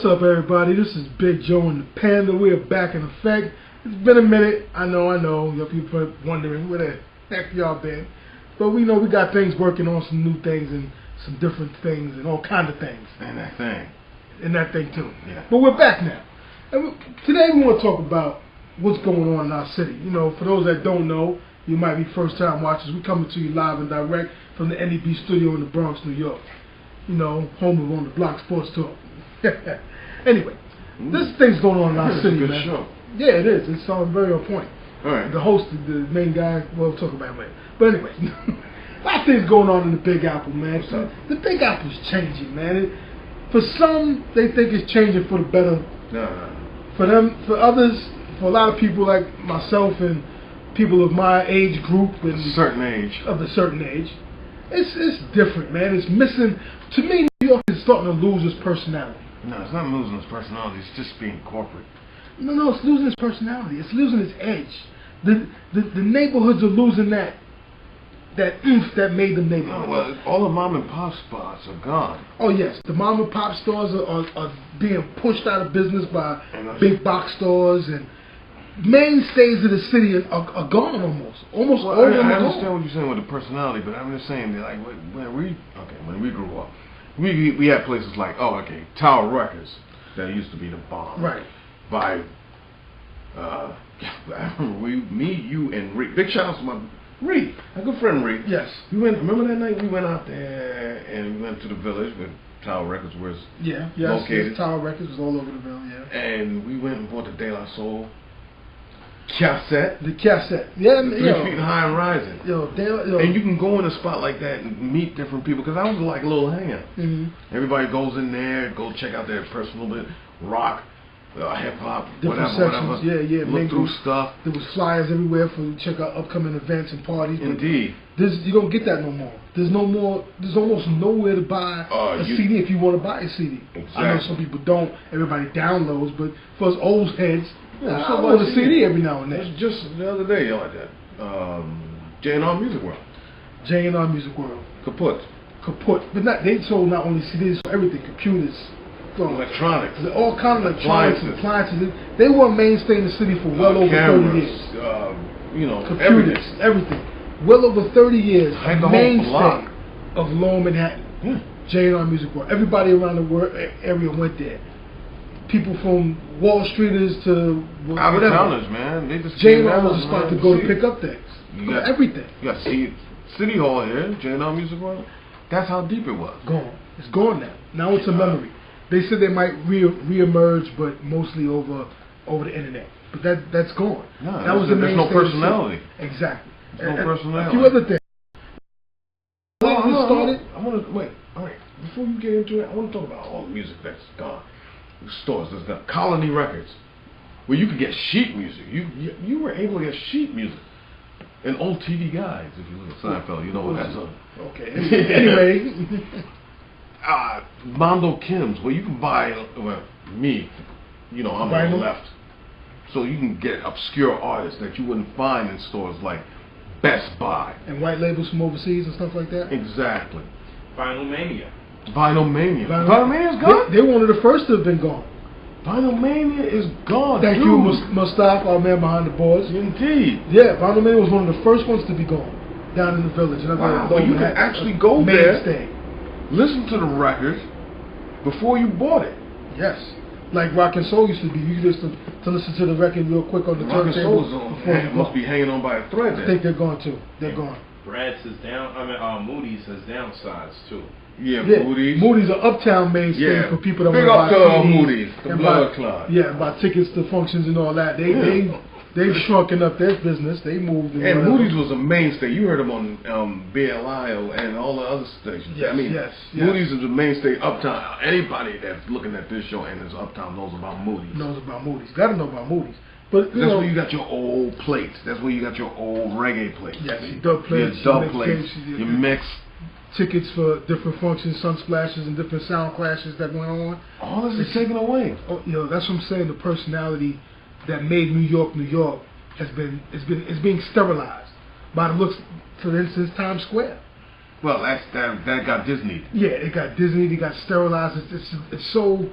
What's up, everybody? This is Big Joe and the Panda. We are back in effect. It's been a minute. I know. Your people are wondering where the heck y'all been. But we know we got things working on, some new things and some different things and all kind of things. And that thing. And that thing too. Yeah. But we're back now. And today we want to talk about what's going on in our city. You know, for those that don't know, you might be first time watchers. We're coming to you live and direct from the NEB studio in the Bronx, New York. You know, home of On the Block Sports Talk. Anyway, this thing's going on in our city, man. man. Show. Yeah, it is. It's very on point. All right. The host, the main guy, we'll talk about it later. But anyway, a lot of things going on in the Big Apple, man. So the Big Apple's changing, man. For some, they think it's changing for the better. No. For them, for others, for a lot of people like myself and people of my age group and a certain age, it's different, man. It's missing. To me, New York is starting to lose its personality. No, it's not losing its personality. It's just being corporate. No, it's losing its personality. It's losing its edge. The neighborhoods are losing that oomph that made them neighborhoods. Oh, well, all the mom and pop spots are gone. Oh yes, the mom and pop stores are being pushed out of business by big box stores, and mainstays of the city are gone almost. Almost well, all of them I are understand gone. what you're saying with the personality, but I'm just saying that, like, when we grew up, we had places like Tower Records that used to be the bomb. Right. By I remember me, you, and Rick. Big shout out to my Rick, my good friend Rick. Yes. Remember that night we went out there and we went to the Village with Tower Records was located. Tower Records was all over the Village, yeah. And we went and bought the De La Soul cassette. The cassette. Yeah, 3 feet high and rising. And you can go in a spot like that and meet different people, because that was like a little hangout. Everybody goes in there, go check out their personal bit, rock, hip hop, whatever. Yeah. Look through stuff. There was flyers everywhere for you to check out upcoming events and parties. Indeed. You don't get that no more. There's almost nowhere to buy a CD if you want to buy a CD. Exactly. I know some people don't. Everybody downloads, but for us old heads, I want a CD every now and then. Just the other day, like that. J&R Music World. J&R Music World. Kaput. But they sold not only CDs, everything, computers. Electronics. All kinds of electronics, appliances. They were a mainstay in the city for well over cameras, 30 years. Computers, everything. Well over 30 years, a mainstay of Lower Manhattan. Yeah. J&R Music World. Everybody around the area went there. People from Wall Streeters to out of towners, man. They just J&R was a spot to go to pick up things. You got everything. You got City Hall here, J&R Music World. That's how deep it was. Gone. It's gone now. Now it's a memory. They said they might re-emerge, but mostly over the internet. But that's gone. No, that was there's no personality. Exactly. There's no personality. A few other things. I want to wait. All right, before you get into it, I want to talk about all the music that's gone. The stores that's gone. Colony Records, where you could get sheet music. You were able to get sheet music. And old TV guides, if you look at Seinfeld, you know what that's on. Okay. Anyway. Mondo Kim's, where you can buy, I'm on the left. So you can get obscure artists that you wouldn't find in stores like Best Buy. And white labels from overseas and stuff like that? Exactly. Vinyl Mania. Vinyl Mania's gone? They're one of the first to have been gone. Vinyl Mania is gone. Thank you, Mustafa, our man behind the boards. Indeed. Yeah, Vinyl Mania was one of the first ones to be gone down in the Village. Wow, well, you can actually go there, listen to the record before you bought it. Yes. Like Rock and Soul used to be. You used to listen to the record real quick on the turntable. Must be hanging on by a thread. I think they're gone too. They're gone. Brad's is down. Moody's has downsized too. Yeah, Moody's. Moody's are uptown mainstay for people that want to buy CDs. Moody's, the Blood Club. Yeah, buy tickets to functions and all that. They've shrunken up their business. They moved. And Moody's was a mainstay. You heard them on BLI and all the other stations. Yes, Moody's is a mainstay uptown. Anybody that's looking at this show and is uptown knows about Moody's. Got to know about Moody's. But that's where you got your old plates. That's where you got your old reggae plates. Yes, your dub plates. Your mix. Tickets for different functions, sunsplashes, and different sound clashes that went on. All this is taken away. That's what I'm saying. The personality that made New York is being sterilized by the looks. For instance, Times Square. Well, that got Disneyed. Yeah, it got Disneyed. It got sterilized. It's so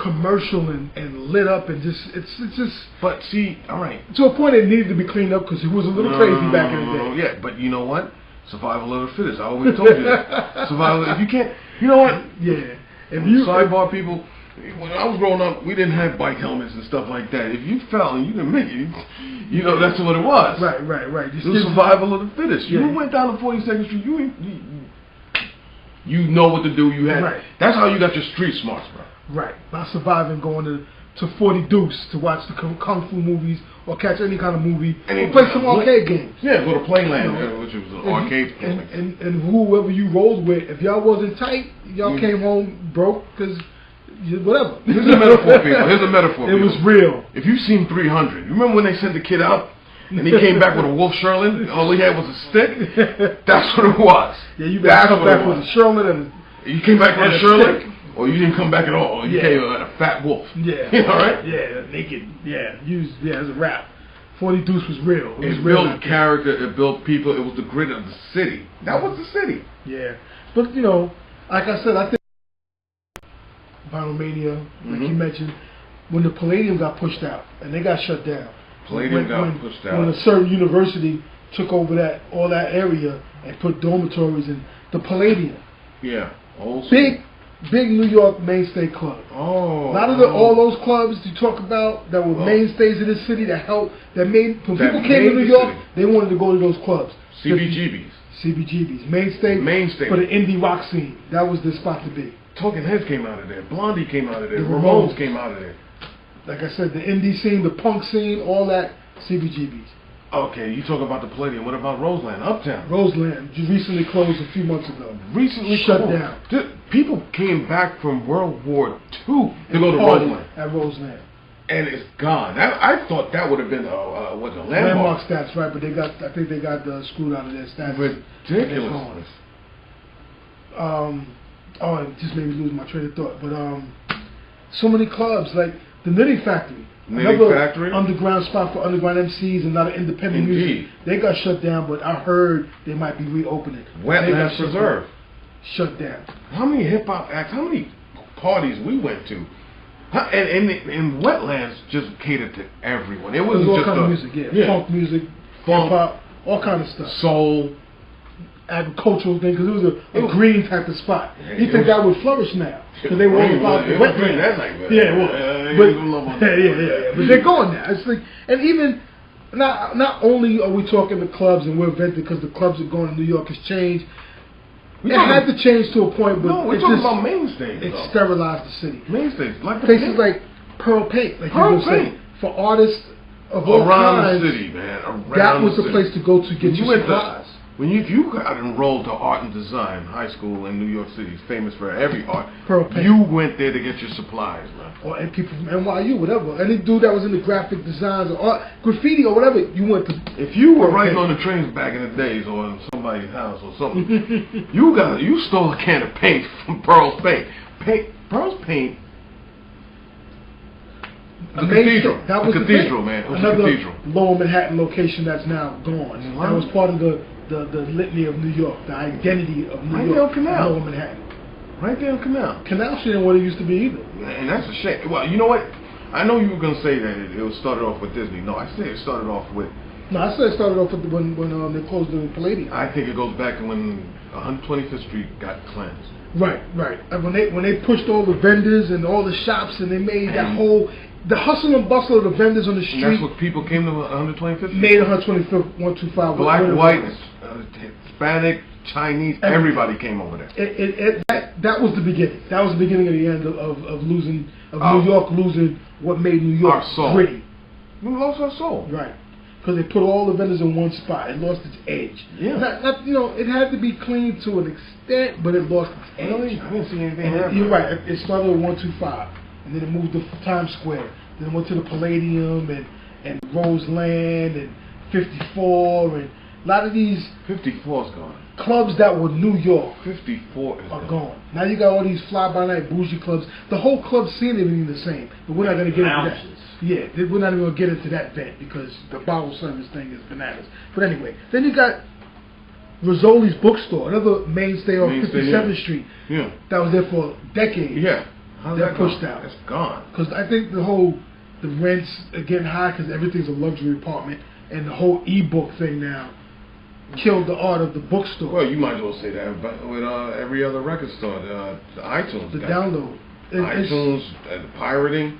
commercial and lit up and just it's just. But see, all right. To a point, it needed to be cleaned up because it was a little crazy back in the day. Yeah, but you know what? Survival of the fittest. I always told you that. Survival. If you can't, you know what? Yeah. If you sidebar people. When I was growing up, we didn't have bike helmets and stuff like that. If you fell and you didn't make it, you know that's what it was. Right. It was survival of the fittest. Yeah. You went down to 42nd Street. You know what to do. You had. Right. That's how you got your street smarts, bro. Right. By surviving, going to 40 Deuce to watch the kung fu movies or catch any kind of movie or play some arcade games. Yeah, go to Playland, which was an arcade. And whoever you rolled with, if y'all wasn't tight, y'all came home broke because. Whatever. Here's a metaphor, people. Here's a metaphor. It was real. If you've seen 300, you remember when they sent the kid out and he came back with a Wolf Sherlin? All he had was a stick? That's what it was. Yeah, you better come back with a Sherlin and you came back with a Sherlin, or you didn't come back at all. You came with a fat wolf. Yeah. You know, right? Yeah, naked. Yeah, it's a rap. 40 Deuce was real. It built character. It built people. It was the grit of the city. That was the city. Yeah, but you know, like I said, I think. Vinyl Mania, like you mentioned, when the Palladium got pushed out and they got shut down. Palladium got pushed out. When a certain university took over all that area and put dormitories in the Palladium. Yeah. Big New York mainstay club. Oh. A lot of all those clubs you talk about that were mainstays of this city that helped, when people came to New York, they wanted to go to those clubs. CBGBs. Mainstay for the indie rock scene. That was the spot to be. Talking Heads came out of there. Blondie came out of there. The Ramones came out of there. Like I said, the indie scene, the punk scene, all that, CBGBs. Okay, you talk about the Palladium. What about Roseland, Uptown? Roseland just recently closed a few months ago. Shut down. People came back from World War II to go to Roseland. At Roseland. And it's gone. I thought that would have been a landmark stats, right? But I think they got screwed out of their stats. Ridiculous. It just made me lose my train of thought. But so many clubs like the Knitting Factory, another underground spot for underground MCs and a lot of independent music. They got shut down, but I heard they might be reopening. Wetlands Preserve shut down. How many hip hop acts? How many parties we went to? And Wetlands just catered to everyone. It wasn't all kind of music, funk music, hip hop, all kind of stuff. Soul. Agricultural thing, because it was a green type of spot. You think that would flourish now? Because they were all about the wetland. But they're going now. It's like, and even not only are we talking the clubs and we're venting because the clubs that going to New York has changed. It had to change to a point, but we're talking about mainstays. It sterilized the city. Mainstays, like places like Pearl Paint, like Pearl Paint, for artists of all kinds. Around the city, man. That was the place to go to get your supplies. When you got enrolled to art and design, high school in New York City is famous for every art. You went there to get your supplies, man. Or people from NYU, whatever. Any dude that was into graphic designs or art, graffiti or whatever, you went to. If you were writing on the trains back in the days or in somebody's house or something, you stole a can of paint from Pearl's Paint. Pearl's Paint. The cathedral. That was the cathedral, man. It was another the cathedral. Lower Manhattan location that's now gone. That was part of the litany of New York, the identity of New York. Canal. Lower Manhattan. Right there on Canal. Canal Street ain't what it used to be either. And that's a shame. Well, you know what? I know you were going to say that it was started off with Disney. No, I said it started off with... No, I said it started off with when they closed the Palladium. I think it goes back to when 125th Street got cleansed. Right. And when they pushed all the vendors and all the shops and they made that whole... The hustle and bustle of the vendors on the street. And that's what people came to 125th Street. Made 125th, 125. Black, white, Hispanic, Chinese, everybody came over there. That was the beginning. That was the beginning of the end of New York losing what made New York gritty. We lost our soul. Right. Because they put all the vendors in one spot. It lost its edge. Yeah. It had to be cleaned to an extent, but it lost its edge. Really? I didn't see anything happen. You're right. It started with 125. And then it moved to Times Square. Then it went to the Palladium and Roseland and 54 and a lot of these 54's gone. Clubs that were New York 54 are gone. Now you got all these fly-by-night bougie clubs. The whole club scene isn't even the same. But we're not going to get into that. Yeah, we're not even going to get into that vent because the bottle service thing is bananas. But anyway, then you got Rizzoli's Bookstore, another mainstay on 57th Street. Yeah. That was there for decades. Yeah. They're pushed out. It's gone. Because I think the rents are getting high because everything's a luxury apartment, and the whole e-book thing now killed the art of the bookstore. Well, you might as well say that with every other record store. The iTunes. The download. iTunes, the pirating.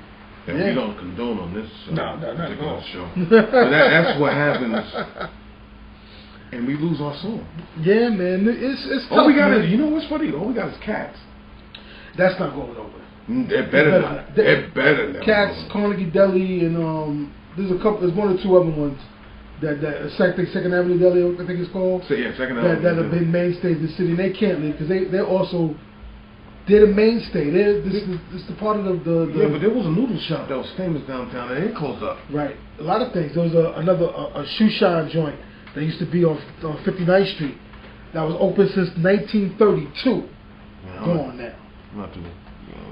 And yeah. we don't condone on this particular show. But that's what happens. And we lose our soul. Yeah, man. It's tough. All we got is, you know what's funny? All we got is cats. That's not going over. They're better not. They're better than Cats, Carnegie Deli, and there's one or two other ones that Second Avenue Deli, I think it's called. So yeah, Second Avenue. That have been mainstays in the city, and they can't leave because they're the mainstay. This is the part of the yeah, but there was a noodle shop that was famous downtown, and it closed up. Right, a lot of things. There was a shoe shine joint that used to be on 59th Street that was open since 1932. Yeah, Gone now.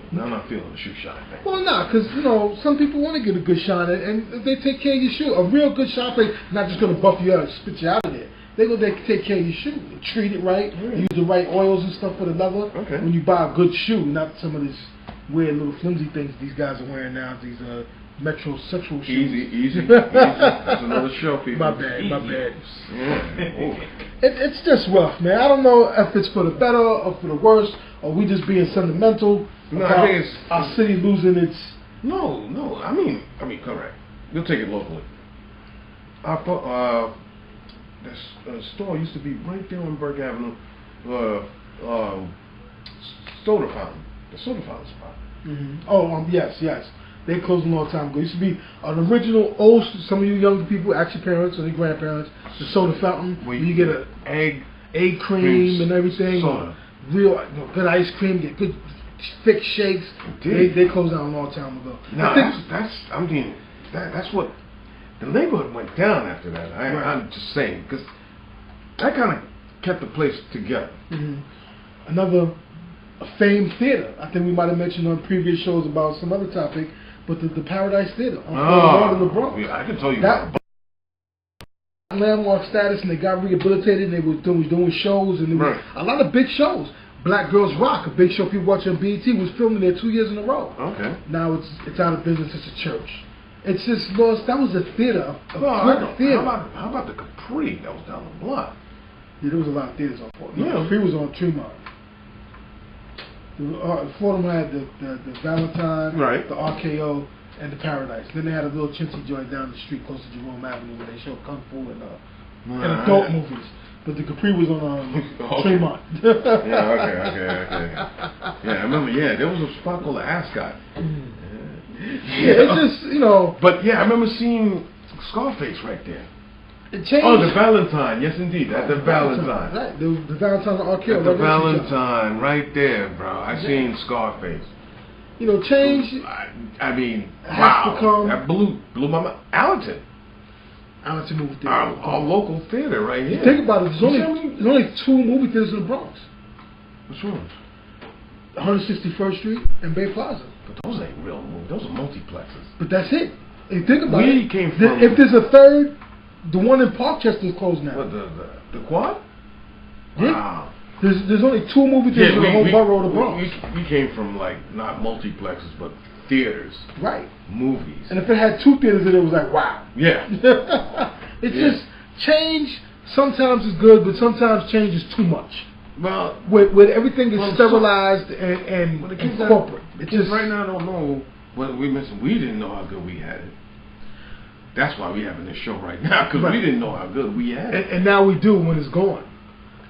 I'm not feeling the shoe shine thing. Well, nah, because some people want to get a good shine, and they take care of your shoe. A real good shop, they not just gonna buff you out, and spit you out of there. They take care of your shoe, treat it right, use the right oils and stuff for the leather. Okay. When you buy a good shoe, not some of these weird little flimsy things these guys are wearing now. These metrosexual shoes. Easy. That's another show, people. My bad. Yeah. It's just rough, man. I don't know if it's for the better or for the worse, or we just being sentimental about I think it's our city losing its. No. I mean, correct. You'll take it locally. The store used to be right there on Burke Avenue. Soda fountain. The soda fountain spot. Mm-hmm. Oh, yes. They closed a long time ago. It used to be an original old. Some of you younger people, ask your parents or your grandparents. The soda fountain where you get an egg cream and everything. Soda. Real good ice cream. Get good thick shakes. They closed down a long time ago. No, that's what the neighborhood went down after that. I'm just saying because that kind of kept the place together. Mm-hmm. Another famed theater. I think we might have mentioned on previous shows about some other topic, but the Paradise Theater on the Bronx. Yeah, I can tell you that landmark status, and they got rehabilitated, and they were doing shows, and there was a lot of big shows. Black Girls Rock, a big show people watch on BET, was filming there 2 years in a row. Okay. Now it's out of business. It's a church. It's just lost. That was a theater. Theater. How about the Capri that was down the block? Yeah, there was a lot of theaters on Fordham. Yeah. Capri was on Tremont. Fordham had the Valentine, the RKO, and the Paradise. Then they had a little chintzy joint down the street close to Jerome Avenue where they showed kung fu and adult movies. But the Capri was on Tremont. Okay. Yeah, I remember. Yeah, there was a spot called the Ascot. Yeah, it's just But yeah, I remember seeing Scarface right there. It changed. Oh, the Valentine. Yes, indeed. At the Valentine. Right. The Valentine RKO. At the Valentine, right there, bro. I seen Scarface. Change. I mean, wow. That blew my mind. Allenton movie theater. Our local theater right here. Think about it. There's only 2 movie theaters in the Bronx. Which one? 161st Street and Bay Plaza. But those ain't real movies. Those are multiplexes. But that's it. If you think about it. Came from. If there's a third, the one in Parkchester is closed now. What, the Quad? Yeah. Wow. There's only 2 movie theaters in the whole borough of the Bronx. We came from not multiplexes, but theaters. Right. Movies. And if it had 2 theaters in it, was like, wow. Yeah. It's just change. Sometimes is good, but sometimes change is too much. Well, when everything is sterilized and corporate. Because right now I don't know whether we didn't know how good we had it. That's why we having this show right now, because we didn't know how good we had it. And now we do when it's gone.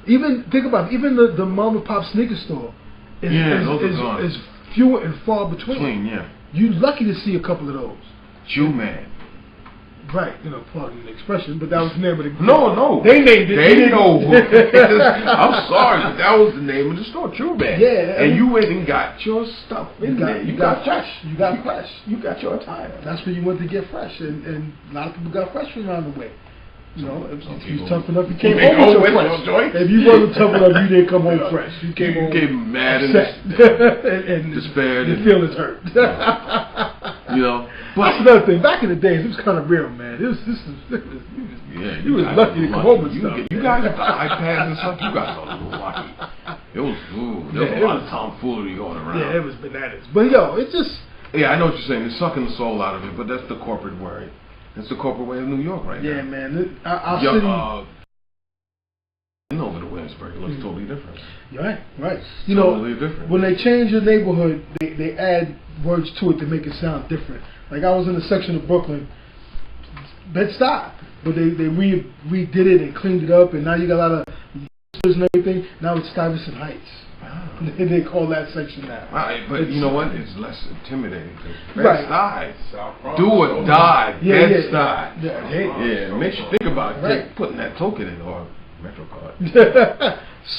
Even think about it, even the mom and pop sneaker store is few and far between. You're lucky to see a couple of those. Jew Man. Right, pardon the expression, but that was the name of the group. No. They named it. They know. I'm sorry, but that was the name of the store, True Man. Yeah. And you went and got your stuff in there. You got fresh. You got fresh. You got your attire. That's where you went to get fresh, and a lot of people got fresh from around the way. If you was tough enough, you came home with your fresh. If you wasn't tough enough, you didn't come home fresh. You came mad and despaired. Your feelings hurt. But that's another thing. Back in the days, it was kind of real, man. You was lucky to come home with stuff. You guys got the iPads and stuff. You guys are lucky. There was a lot of tomfoolery going around. Yeah, it was bananas. But yo, it's just. Yeah, I know what you're saying. It's sucking the soul out of it, but that's the corporate way. That's the corporate way of New York right now. Yeah, man. Our city. Over the Williamsburg, it looks totally different. Right. You totally know, different. When they change your neighborhood, they add words to it to make it sound different. Like I was in a section of Brooklyn, Bed-Stuy, but they redid it and cleaned it up, and now you got a lot of and everything. Now it's Stuyvesant Heights. Wow. They call that section now. Right, but you know what? It's less intimidating. Right. Bed-Stuy. Do or die. Bed-Stuy. Yeah. It makes you think about it. Right. Putting that token in or Metro card.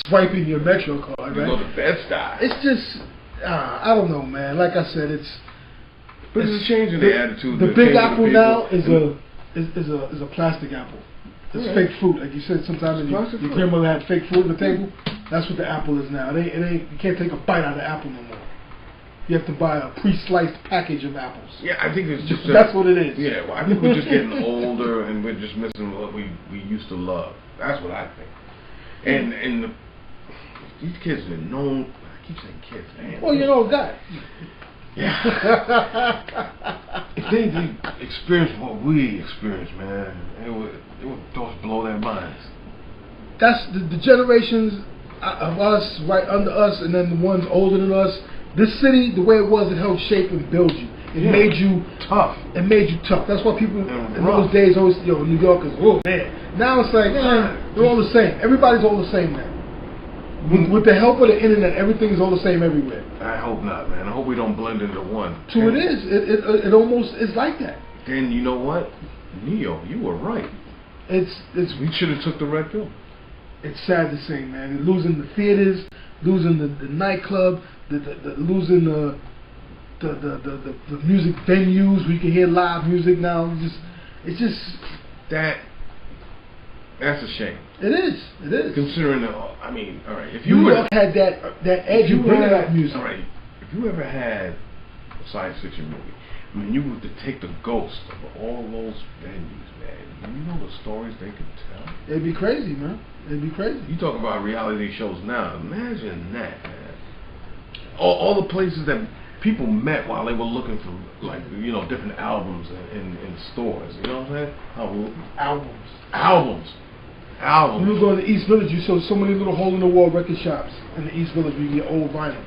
Swiping your Metro card, you right? go to Bed-Stuy. It's just, I don't know, man. Like I said, but it's changing the attitude. The Big Apple now is a plastic apple. It's fake fruit, like you said. Sometimes your grandmother had fake fruit on the table. That's what the apple is now. You can't take a bite out of the apple no more. You have to buy a pre-sliced package of apples. Yeah, I think it's just that's what it is. Yeah, well, I think we're just getting older and we're just missing what we used to love. That's what I think. And these kids are known. I keep saying kids, man. Well, you know that. Yeah. If they experienced what we experienced, man, it would just blow their minds. That's the generations of us, right under us, and then the ones older than us. This city, the way it was, it helped shape and build you. It made you tough. It made you tough. That's why people in those days always, New Yorkers, oh man. Now it's like, they're all the same. Everybody's all the same now. With the help of the internet, everything's all the same everywhere. I hope not, man. I hope we don't blend into one. So it is. It almost is like that. Then you know what? Neo, you were right. We should have took the red pill. It's sad to say, man. Losing the theaters, losing the nightclub, losing the music venues where you can hear live music now. It's just that's a shame. It is. Considering all right. If New York had that edge of bringing out music. All right. If you ever had a science fiction movie, you were to take the ghost of all those venues, man. You know the stories they could tell. It'd be crazy, man. It'd be crazy. You talk about reality shows now. Imagine that, man. All the places that people met while they were looking for, different albums in stores. You know what I'm saying? Albums. You were going to East Village, you saw so many little hole-in-the-wall record shops in the East Village where you get old vinyl.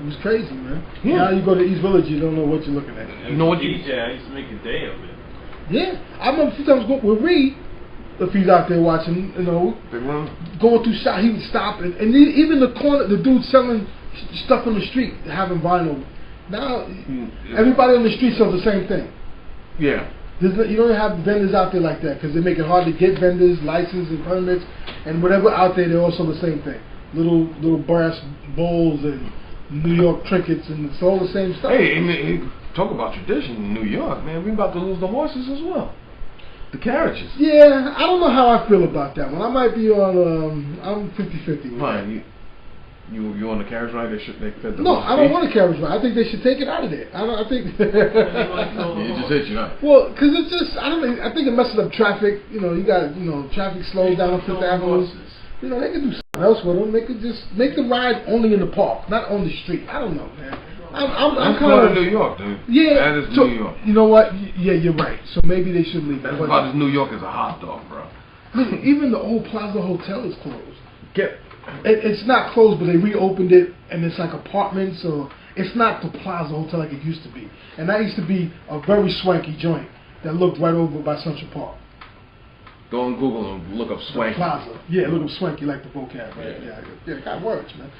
It was crazy, man. Yeah. Now you go to East Village, you don't know what you're looking at. You know what? DJ, I used to make a day of it. Yeah. I remember a few times with Reed, if he's out there watching, going through shop, he would stop. And even the dude selling stuff on the street, having vinyl. Now, everybody on the street sells the same thing. Yeah. You don't have vendors out there like that because they make it hard to get vendors, license and permits, and whatever out there, they're also the same thing. Little brass bowls and New York trinkets, and it's all the same stuff. Hey, talk about tradition in New York, man. We're about to lose the horses as well. The carriages. Yeah, I don't know how I feel about that one. I might be on, I'm 50-50. Fine, you on the carriage ride? They fed the No, I don't want a carriage ride. I think they should take it out of there. I think. It just hit you, huh? Well, because it's just, I think it messes up traffic. You got, traffic slows down on Fifth Avenue. They can do something else with them. They could just make the ride only in the park, not on the street. I don't know, man. I'm kind of New York, dude. Yeah, that is New York. You know what? Yeah, you're right. So maybe they should leave. That's about as New York as a hot dog, bro. Even the old Plaza Hotel is closed. It's not closed, but they reopened it, and it's like apartments, so it's not the Plaza Hotel like it used to be. And that used to be a very swanky joint that looked right over by Central Park. Go on Google and look up swanky. Plaza. Yeah, look up swanky like the vocab. Right? Yeah, it got words, man.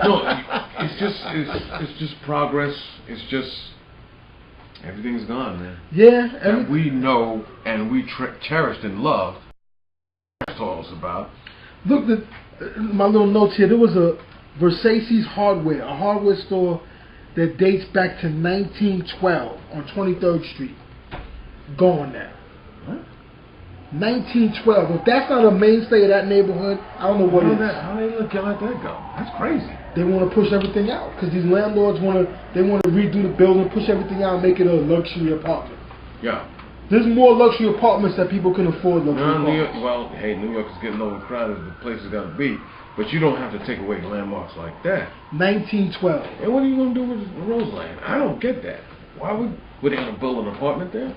No, it's just progress. It's just everything's gone, man. Yeah, and we know and we cherished and loved. Told us about. Look, my little notes here. There was a Versace's Hardware, a hardware store that dates back to 1912 on 23rd Street. Gone now. What? 1912. If that's not a mainstay of that neighborhood, I don't know what is. How they let that go? That's crazy. They want to push everything out because these landlords want to redo the building, push everything out, and make it a luxury apartment. Yeah. There's more luxury apartments that people can afford. Luxury apartments. Well, hey, New York is getting overcrowded. The place is got to be. But you don't have to take away landmarks like that. 1912. And what are you going to do with Roseland? I don't get that. Why would they going to build an apartment there?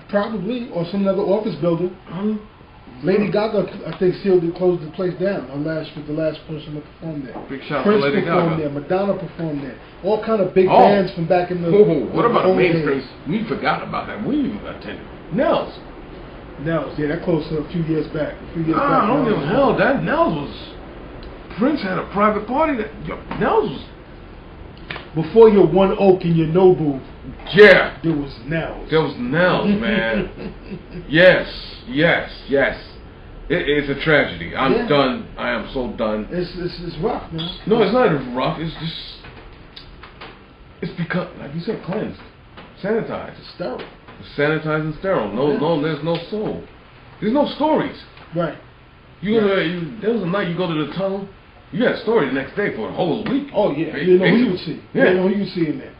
Probably, or some other office building. Lady Gaga, I think, closed the place down. The last person that performed there. Big shout Prince to Lady performed Gaga. there. Madonna performed there. All kind of big bands from back in the. What about the mainstream? days. We forgot about that. We even attended Nels. Nels, yeah, that closed a few years back. I don't give a hell. That Nels was. Prince had a private party. Nels was. Before your One Oak and your Nobu. Yeah. There was Nels. There was Nels, man. Yes. It's a tragedy. I'm done. I am so done. It's rough, man. No, it's not rough. It's just. It's become, like you said, cleansed, sanitized, sterile. Sanitized and sterile. No, there's no soul. There's no stories. Right. There was a night you go to the tunnel. You had a story the next day for a whole week. Oh yeah, you know who you would see. Yeah. You know who you see in there.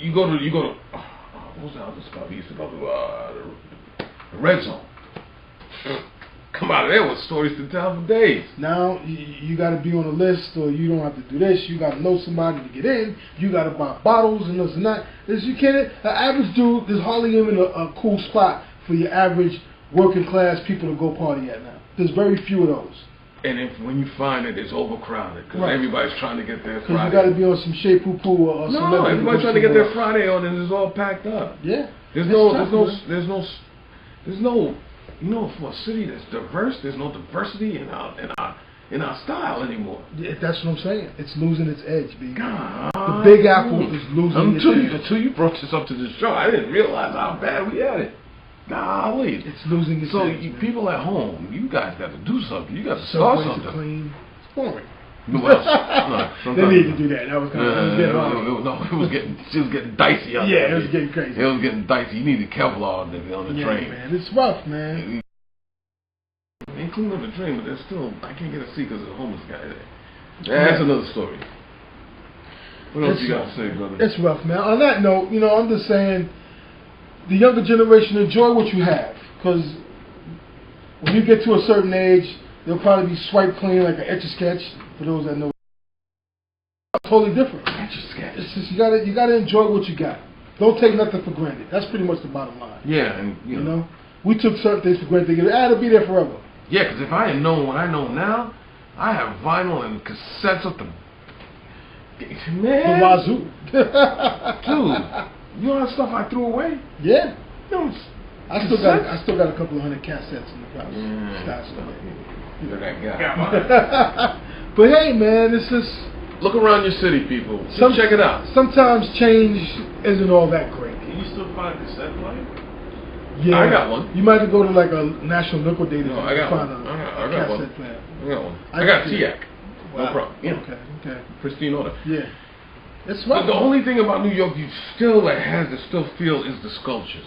You go to what was the other spot we used to go to? The Red Zone. Come out of there with stories to tell for days. Now you got to be on a list, or you don't have to do this. You got to know somebody to get in. You got to buy bottles and this and that. You can't. An average dude, there's hardly even a cool spot for your average working class people to go party at now. There's very few of those. And when you find it, it's overcrowded because everybody's trying to get their Friday. Because you got to be on some Shea Poo Poo or no, everybody's trying to get their Friday on, and it's all packed up. Yeah. There's no. You know, for a city that's diverse, there's no diversity in our style anymore. Yeah, that's what I'm saying. It's losing its edge, baby. God, the Big Apple is losing its edge. Until you brought this up to the show, I didn't realize how bad we had it. Golly. It's losing its edge. So people at home, you guys got to do something. You got to start something. Clean. It's boring. Well, they need to do that. That was kind of it was getting dicey out there. Yeah, it was getting crazy. It was getting dicey. You needed Kevlar on the train. Man, it's rough, man. They cleaned up the train, but there's still, I can't get a seat because there's a homeless guy there. That's another story. What else you got to say, brother? It's rough, man. On that note, I'm just saying, the younger generation, enjoy what you have, because when you get to a certain age, they'll probably be swiped clean like an Etch-a-Sketch. For those that know, totally different. Etch-a-Sketch. It's just you gotta enjoy what you got. Don't take nothing for granted. That's pretty much the bottom line. Yeah, and you know, we took certain things for granted. It'll be there forever. Yeah, because if I had known what I know now, I have vinyl and cassettes of the man. The wazoo. Dude, you know that stuff I threw away? Yeah. I still got a couple of hundred cassettes in the house. You're that guy. But hey, man, this is. Look around your city, people. Check it out. Sometimes change isn't all that great. Can you still find a cassette player? Yeah, I got one. You might have to go to like a National Liquidator to find one. a cassette player. I got one. I got TIAC. Wow. No problem. Yeah. Okay. Pristine order. Yeah. It's right. But the only thing about New York you still feel is the sculptures.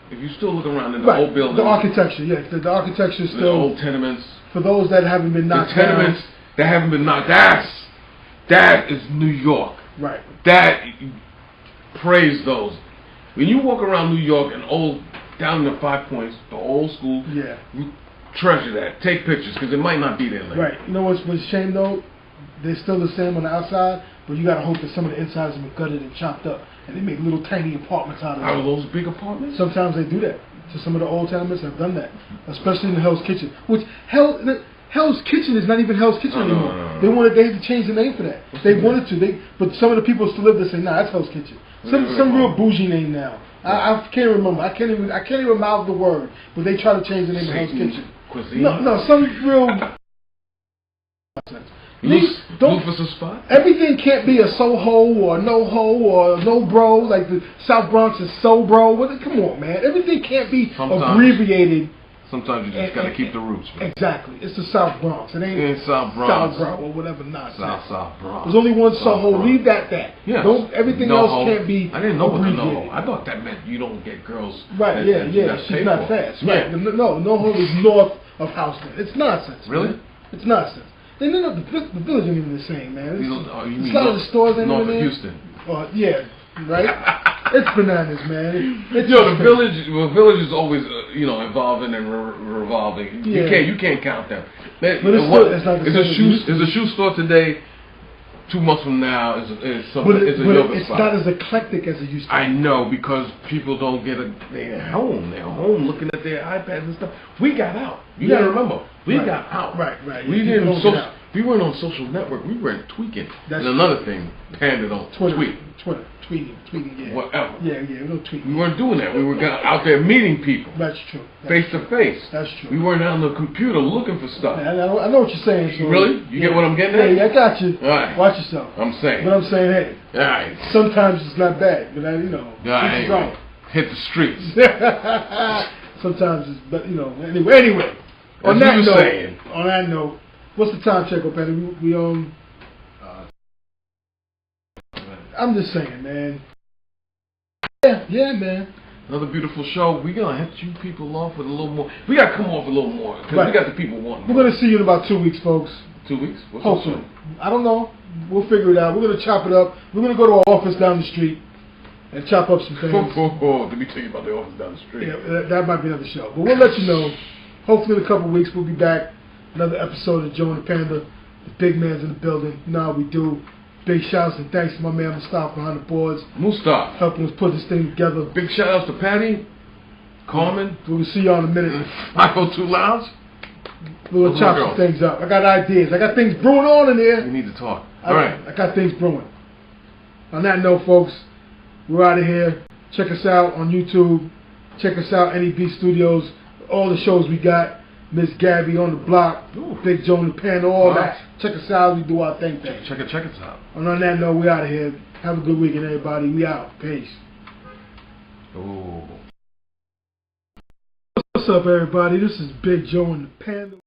If you still look around in the old buildings. The architecture, yeah. The architecture still. The old tenements. For those that haven't been knocked down. The tenements that haven't been knocked down. That is New York. Right. Praise those. When you walk around New York and down the 5 Points, the old school. Yeah. You treasure that. Take pictures because it might not be there later. Right. You know what's a shame though? They're still the same on the outside, but you gotta hope that some of the insides have been gutted and chopped up, and they make little tiny apartments out of it. Out of those big apartments? Sometimes they do that. To some of the old tenements have done that, especially in the Hell's Kitchen. Which Hell's Kitchen is not even Hell's Kitchen anymore. No. They had to change the name for that. They wanted to. But some of the people still live there say, nah, that's Hell's Kitchen. Some real bougie name now. I can't remember. I can't even mouth the word. But they try to change the name of Hell's Kitchen. Cuisine? No, some real. Rufus' spot? Everything can't be a Soho or no ho or no bro, like the South Bronx is so bro. Come on, man. Everything can't be abbreviated. Sometimes you just got to keep the roots, man. Exactly. It's the South Bronx. It ain't South Bronx. South Bronx or whatever nonsense. South Bronx. There's only one Soho. Leave that. Yeah. Everything else can't be I didn't know what the no. I thought that meant you don't get girls. Right, yeah. She's not fast. Right. Yeah. No ho is north of Houston. It's nonsense. Really? Man. It's nonsense. And then the village ain't even the same, man. You mean a lot of the stores ain't north even of there. Houston. Yeah, right? It's bananas, man. It's the village is always evolving and revolving. Yeah. You can't count them. But it's not the same. Is a shoe store today? 2 months from now is a yoga spot. It's not as eclectic as it used to be. I know, because people don't get they're home. They're home looking at their iPads and stuff. We got out. You gotta remember, we got out. Right. We weren't on social network. We weren't tweaking. That's and another thing, Panda don't tweet. Tweeting, yeah. Whatever. Yeah, we don't tweet. We weren't doing that. We were out there meeting people. That's true. Face to face. That's true. We weren't on the computer looking for stuff. I know what you're saying. So really? You get what I'm getting at? Yeah, I got you. All right. Watch yourself. I'm saying. But I'm saying, hey. All right. Sometimes it's not bad, but anyway, hit the streets. Sometimes it's, but anyway. On that note, what's the time check up, Panda? We I'm just saying, man. Yeah, man. Another beautiful show. We're going to hit you people off with a little more. We got to come off a little more, because we got the people wanting more. We're going to see you in about 2 weeks, folks. 2 weeks? Hopefully. I don't know. We'll figure it out. We're going to chop it up. We're going to go to our office down the street and chop up some things. Let me tell you about the office down the street. Yeah, that might be another show. But we'll let you know. Hopefully in a couple of weeks we'll be back. Another episode of Joe and the Panda. The big man's in the building. You know how we do. Big shouts and thanks to my man Mustafa behind the boards. Mustafa. Helping us put this thing together. Big shout outs to Patty, Carmen. We'll see y'all in a minute. Michael Two Lounge. We'll chop some things up. I got ideas. I got things brewing on in here. We need to talk. All right. I got things brewing. On that note, folks, we're out of here. Check us out on YouTube. Check us out, NEB Studios. All the shows we got. Miss Gabby on the block. Ooh. Big Joe and the Panda, all that. Check us out. We do our thing. Check us out. And on that note, we out of here. Have a good weekend, everybody. We out. Peace. Ooh. What's up, everybody? This is Big Joe and the Panda.